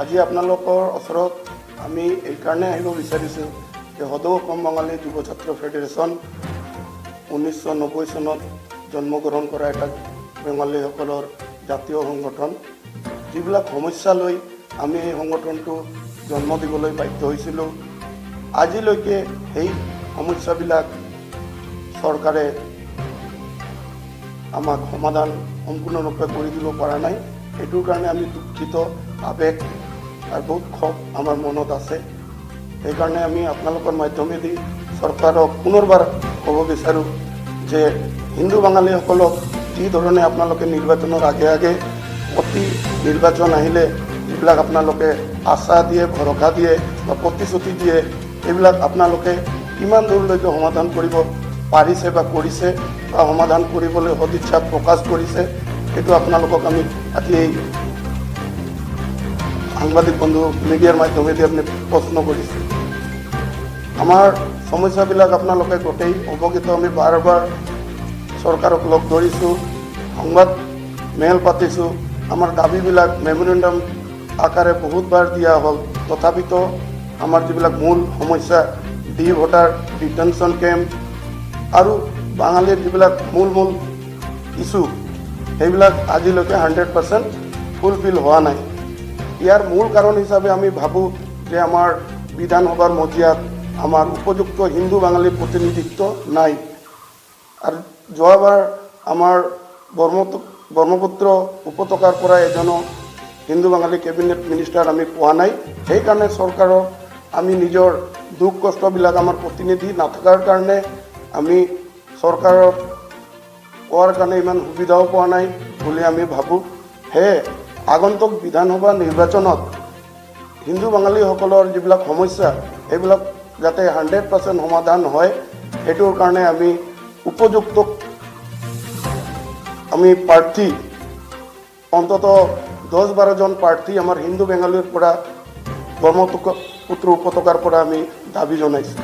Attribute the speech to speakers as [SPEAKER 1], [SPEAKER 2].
[SPEAKER 1] আজি আপোনালোকৰ ওচৰত আমি এইকাৰণে আহিব বিচাৰিছোঁ যে সদৌ অসম বাঙালী যুৱ ছাত্ৰ ফেডাৰেশ্যন 1990 চনত জন্মগ্ৰহণ কৰা এটা বেঙালীসকলৰ জাতীয় সংগঠন, যিবিলাক সমস্যা লৈ আমি এই সংগঠনটো জন্ম দিবলৈ বাধ্য হৈছিলোঁ। আজিলৈকে সেই সমস্যাবিলাক চৰকাৰে আমাক সমাধান সম্পূৰ্ণৰূপে কৰি দিব পৰা নাই। এইটোৰ কাৰণে আমি দুঃখিত, আৱেগ আৰু বহুত ক্ষোভ আমাৰ মনত আছে। সেইকাৰণে আমি আপোনালোকৰ মাধ্যমেদি চৰকাৰক পুনৰবাৰ ক'ব বিচাৰোঁ যে হিন্দু বাঙালীসকলক যি ধৰণে আপোনালোকে নিৰ্বাচনৰ আগে আগে প্ৰতি নিৰ্বাচন আহিলে যিবিলাক আপোনালোকে আশা দিয়ে, ভৰসা দিয়ে বা প্ৰতিশ্ৰুতি দিয়ে, এইবিলাক আপোনালোকে কিমান দূৰলৈকে সমাধান কৰিব পাৰিছে বা কৰিছে বা সমাধান কৰিবলৈ সদিচ্ছা প্ৰকাশ কৰিছে, সেইটো আপোনালোকক আমি আজি এই সাংবাদিক বন্ধু মিডিয়াৰ মাধ্যমেদি আপুনি প্ৰশ্ন কৰিছে। আমাৰ সমস্যাবিলাক আপোনালোকে গোটেই অৱগত। আমি বাৰ বাৰ চৰকাৰক লগ ধৰিছোঁ, সংবাদ মেল পাতিছোঁ, আমাৰ দাবীবিলাক মেমৰেণ্ডাম আকাৰে বহুতবাৰ দিয়া হ'ল। তথাপিতো আমাৰ যিবিলাক মূল সমস্যা, ডি ভোটাৰ ডিটেনশ্যন কেম্প আৰু বাঙালীৰ যিবিলাক মূল ইছ্যু, সেইবিলাক আজিলৈকে 100% ফুলফিল হোৱা নাই। ইয়াৰ মূল কাৰণ হিচাপে আমি ভাবোঁ যে আমাৰ বিধানসভাৰ মজিয়াত আমাৰ উপযুক্ত হিন্দু বাঙালীৰ প্ৰতিনিধিত্ব নাই। আৰু যোৱাবাৰ আমাৰ ব্ৰহ্মপুত্ৰ উপত্যকাৰ পৰা এজনো হিন্দু বাঙালী কেবিনেট মিনিষ্টাৰ আমি পোৱা নাই। সেইকাৰণে চৰকাৰক আমি নিজৰ দুখ কষ্টবিলাক আমাৰ প্ৰতিনিধি নাথাকাৰ কাৰণে আমি চৰকাৰক কোৱাৰ কাৰণে ইমান সুবিধাও পোৱা নাই বুলি আমি ভাবোঁ। সেয়ে আগন্তুক বিধানসভা নিৰ্বাচনত হিন্দু বাঙালীসকলৰ যিবিলাক সমস্যা, সেইবিলাক যাতে 100% সমাধান হয়, সেইটোৰ কাৰণে আমি উপযুক্ত প্ৰাৰ্থী, অন্ততঃ 10-12জন প্ৰাৰ্থী আমাৰ হিন্দু বেংগলীৰ পৰা ব্ৰহ্মপুত্ৰ উপত্যকাৰ পৰা আমি দাবী জনাইছোঁ।